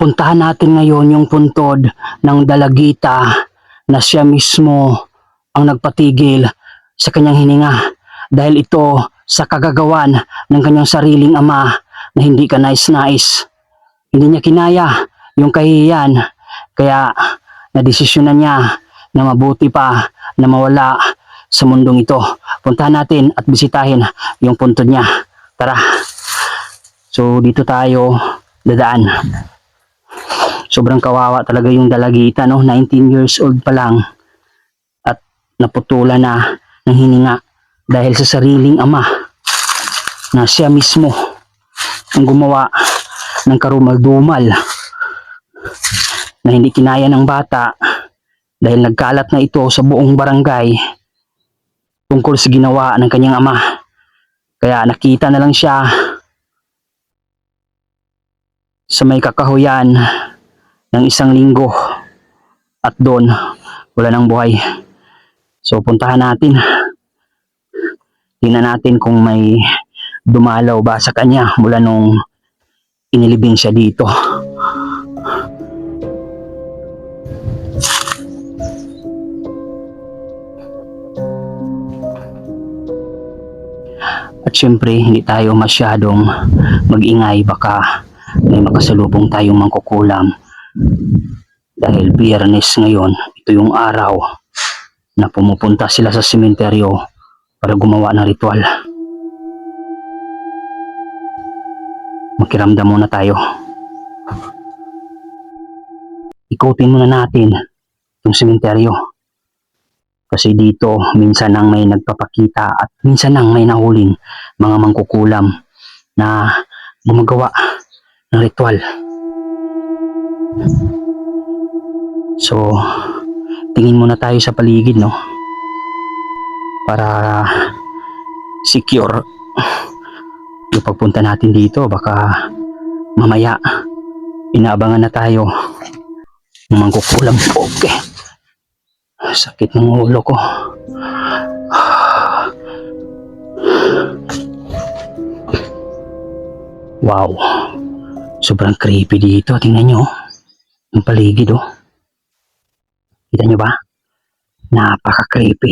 Puntahan natin ngayon yung puntod ng dalagita na siya mismo ang nagpatigil sa kanyang hininga dahil ito sa kagagawan ng kanyang sariling ama na hindi ka nais-nais. Hindi niya kinaya yung kahihiyan kaya nadesisyonan niya na mabuti pa na mawala sa mundong ito. Puntahan natin at bisitahin yung puntod niya. Tara. So dito tayo dadaan. Sobrang kawawa talaga yung dalagita, no? 19 years old pa lang at naputulan na ng hininga dahil sa sariling ama na siya mismo ang gumawa ng karumal-dumal na hindi kinaya ng bata dahil nagkalat na ito sa buong barangay tungkol sa ginawa ng kanyang ama. Kaya nakita na lang siya sa may kakahuyan ng isang linggo at doon wala nang buhay. So puntahan natin. Tingnan natin kung may dumalaw ba sa kanya mula nung inilibing siya dito. At syempre hindi tayo masyadong mag-ingay, baka may makasalubong tayong mangkukulam. Dahil Biyernes ngayon, ito yung araw na pumupunta sila sa sementeryo para gumawa ng ritual. Makiramdam muna tayo. Ikutin muna natin yung sementeryo. Kasi dito minsan nang may nagpapakita at minsan nang may nahuling mga mangkukulam na gumagawa ng ritual. So, tingin muna tayo sa paligid, no? Para secure yung pagpunta natin dito. Baka mamaya inaabangan na tayo ng mangkukulam. Okay. Sakit ng ulo ko. Wow. Sobrang creepy dito. Tingnan nyo. Yung paligid, oh. Kita nyo ba? Napaka-creepy.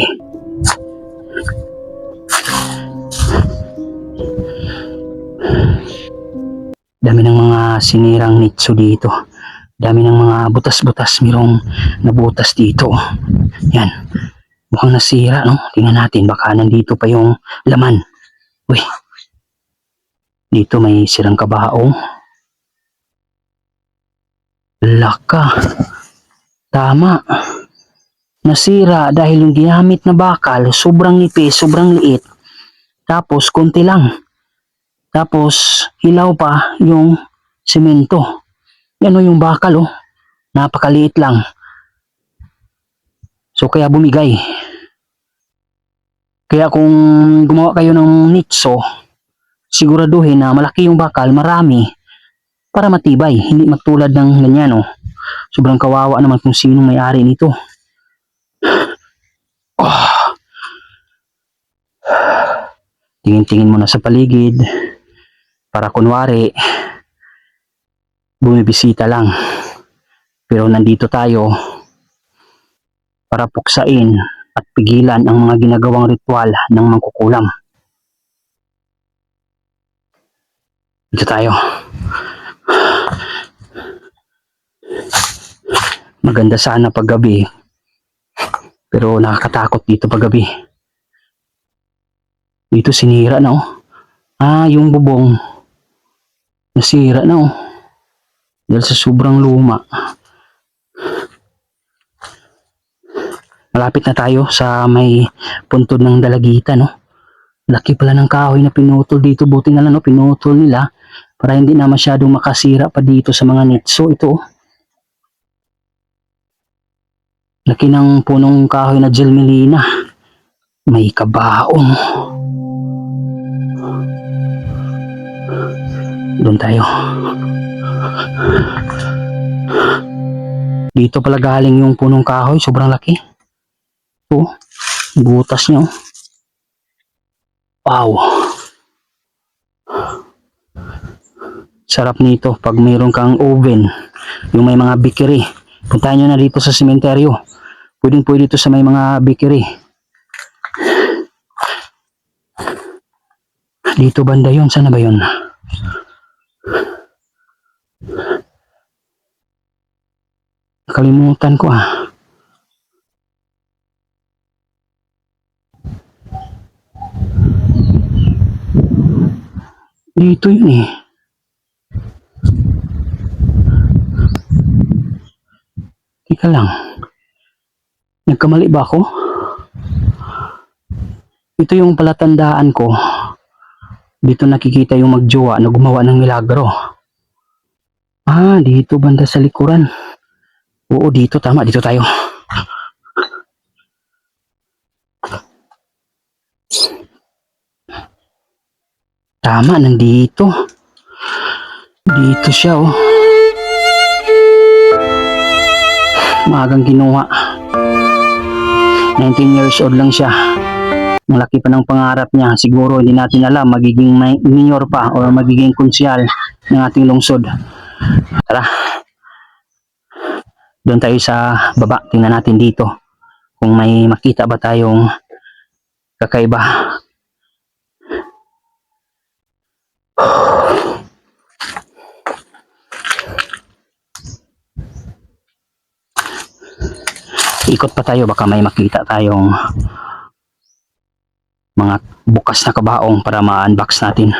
Dami ng mga sinirang nicho dito. Dami ng mga butas-butas. Mayroong nabutas dito. Yan. Mukhang nasira, no? Tingnan natin. Baka nandito pa yung laman. Uy. Dito may sirang kabao. Laka. Tama. Nasira dahil yung ginamit na bakal, sobrang nipis, sobrang liit. Tapos, konti lang. Tapos, hilaw pa yung semento. Yan o yung bakal, oh. Napakaliit lang. So, kaya bumigay. Kaya kung gumawa kayo ng nitso, siguraduhin na malaki yung bakal, marami, para matibay. Hindi matulad ng ganyan, oh. Sobrang kawawa naman kung sinong may-ari nito. Oh. Tingin-tingin muna sa paligid para kunwari bumibisita lang. Pero nandito tayo para puksain at pigilan ang mga ginagawang ritual ng mangkukulam. Dito tayo. Maganda sana pag gabi, pero nakakatakot dito pag gabi. Dito sinira na, oh. Yung bubong nasira na, oh. Dahil sa sobrang luma. Malapit na tayo sa may puntod ng dalagita, no? Laki pala ng kahoy na pinutol dito. Buti na lang, no? Pinutol nila para hindi na masyadong makasira pa dito sa mga nitso. Ito, oh. Laki ng punong kahoy na gelmelina. May kabaong. Doon tayo. Dito pala galing yung punong kahoy. Sobrang laki. Ito. Butas niya. Wow. Sarap nito pag mayroon kang oven, yung may mga bakery. Puntahan nyo na dito sa sementeryo. Pwedeng pwede ito sa may mga bakery. Dito banda yun. Sana ba yun? Nakalimutan ko ah. Dito yun eh. Teka lang. Nagkamali ba ako? Ito yung palatandaan ko. Dito nakikita yung magjowa na gumawa ng milagro. Ah, dito banda sa likuran. Oo, dito. Tama, dito tayo. Tama, nandito. Dito siya oh. Maagang kinuha. 19 years old lang siya. Ang laki pa ng pangarap niya. Siguro hindi natin alam magiging mayor pa o magiging konsyal ng ating lungsod. Tara. Doon tayo sa baba. Tingnan natin dito kung may makita ba tayong kakaiba. Ikot pa tayo, baka may makita tayong mga bukas na kabaong para ma-unbox natin.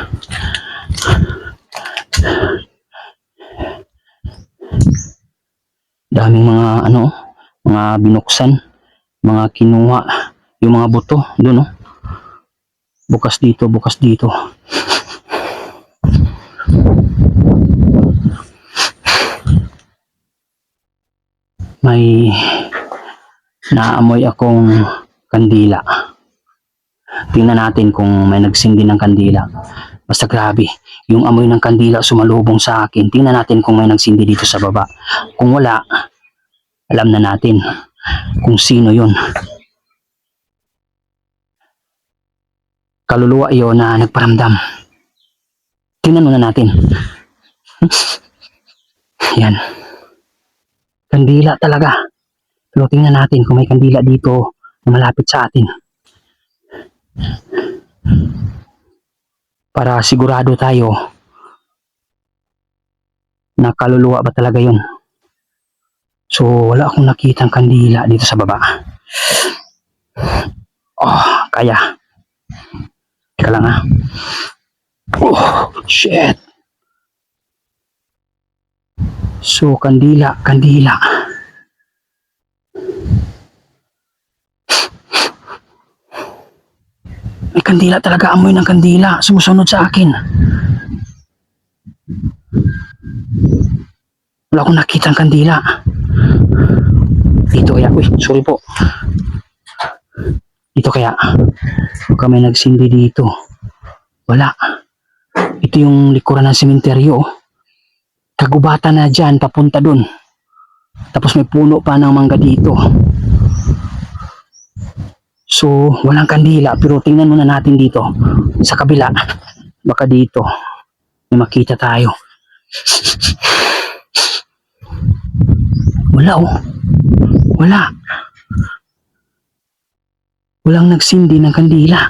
Daming mga mga binuksan, mga kinuha, yung mga buto doon oh. Bukas dito, bukas dito. May naamoy akong kandila. Tingnan natin kung may nagsindi ng kandila. Basta grabe, yung amoy ng kandila sumalubong sa akin. Tingnan natin kung may nagsindi dito sa baba. Kung wala, alam na natin kung sino yun. Kaluluwa yun na nagparamdam. Tingnan muna natin. Yan. Kandila talaga. Pero tingnan natin kung may kandila dito na malapit sa atin. Para sigurado tayo na kaluluwa ba talaga yun. So wala akong nakitang kandila dito sa baba. Oh, kaya. Teka lang ha. Oh, shit. So kandila, kandila. May kandila talaga, amoy ng kandila. Sumusunod sa akin. Wala akong nakitang kandila. Dito kaya. Uy, sorry po. Dito kaya. Baka may nagsindi dito. Wala. Ito yung likuran ng sementeryo. Kagubatan na dyan, papunta dun. Tapos may puno pa ng mangga dito. So, walang kandila. Pero tingnan muna natin dito. Sa kabila. Baka dito. May makita tayo. Wala oh. Wala. Walang nagsindi ng kandila.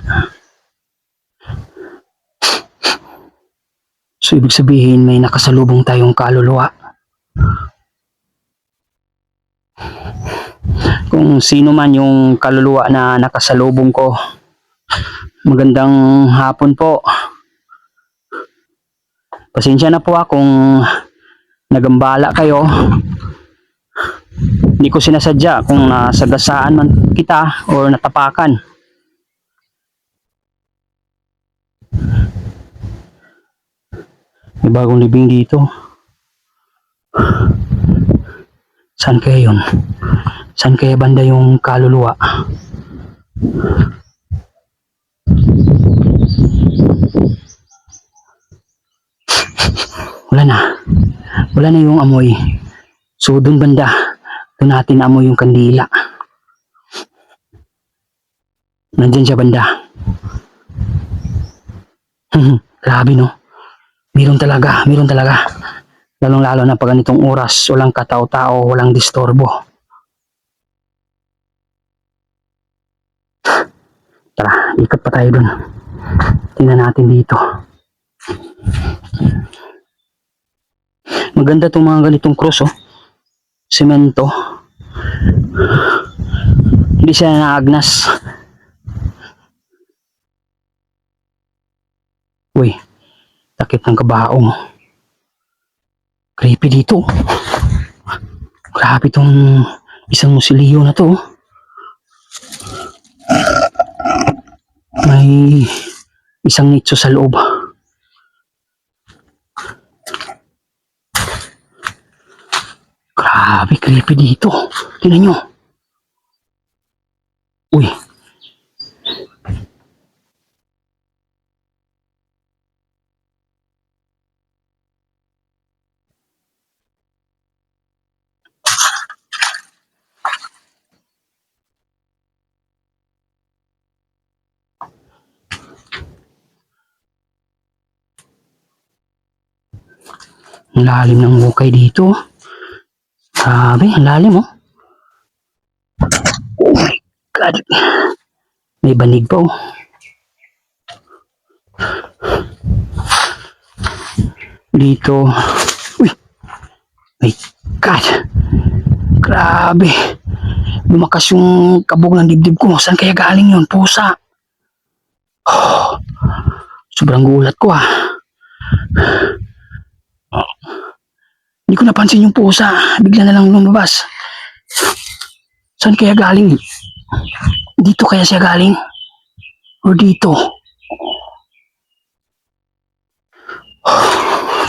So, ibig sabihin may nakasalubong tayong kaluluwa. Kung sino man yung kaluluwa na nakasalubong ko, magandang hapon po. Pasensya na po kung nagambala kayo. Hindi ko sinasadya kung nasagasaan man kita o natapakan. May bagong libing dito. Saan kaya yun? Saan kaya banda yung kaluluwa? Wala na. Wala na yung amoy. So dun banda, dun natin amoy yung kandila. Nandyan siya banda. Grabe no? Meron talaga. Lalong-lalo na pag ganitong oras, walang katao-tao, walang disturbo. Tara, ikot pa tayo dun. Tingnan natin dito. Maganda itong mga ganitong cross, oh. Semento. Hindi siya naagnas. Uy, takip ng kabaong. Creepy dito. Grabe itong isang musilyo na to. May isang nicho sa loob. Grabe, creepy dito. Tingnan nyo. Uy. Ang lalim ng hukay dito. Grabe, ang lalim, oh. Oh my God. May banig pa, oh. Dito. Uy. My God. Grabe. Lumakas yung kabog ng dibdib ko. Saan kaya galing yun? Pusa. Oh, sobrang gulat ko, ah. Oh. Hindi ko napansin yung pusa. Bigla na lang lumabas. Saan kaya galing? Dito kaya siya galing? O dito?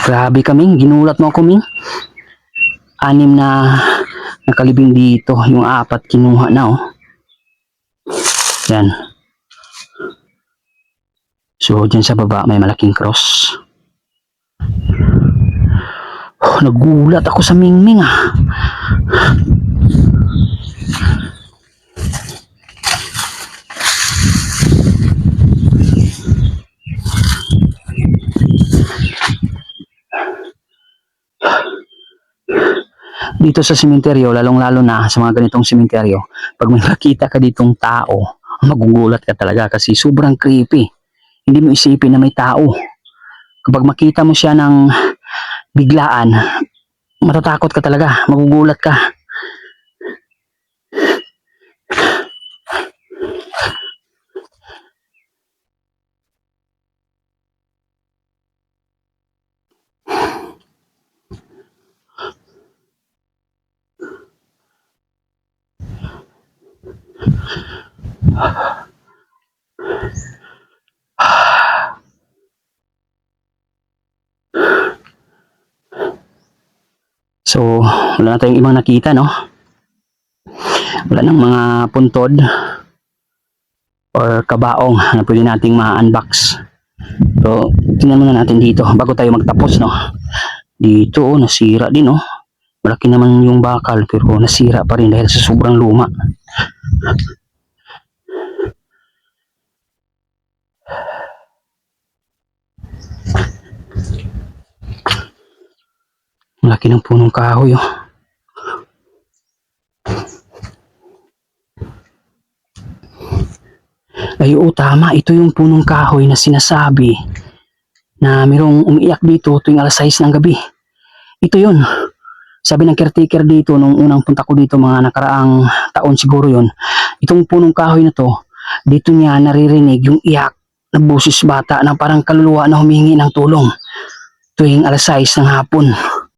Grabe kaming. Ginulat mo ako, Ming. 6 na nakalibing dito. Yung 4 kinuha na, oh. Yan. So, dyan sa baba may malaking cross. Oh, nagulat ako sa Mingming, ah. Dito sa sementeryo, lalong-lalo na sa mga ganitong sementeryo, pag may makita ka ditong tao, magugulat ka talaga kasi sobrang creepy. Hindi mo isipin na may tao. Kapag makita mo siya ng biglaan, matatakot ka talaga, magugulat ka. So, wala na tayong ibang nakita, no? Wala nang mga puntod or kabaong na pwede nating ma-unbox. So, tingnan muna natin dito bago tayo magtapos, no? Dito, oh, nasira din, oh. Malaki naman yung bakal pero nasira pa rin dahil sa sobrang luma. Malaki ng punong kahoy, oh. Ay, oo, tama. Ito yung punong kahoy na sinasabi na mayroong umiiyak dito tuwing alas 6 ng gabi. Ito yun. Sabi ng caretaker dito nung unang punta ko dito, mga nakaraang taon siguro yun, itong punong kahoy na to, dito niya naririnig yung iyak na boses bata na parang kaluluwa na humingi ng tulong tuwing alas 6 ng hapon.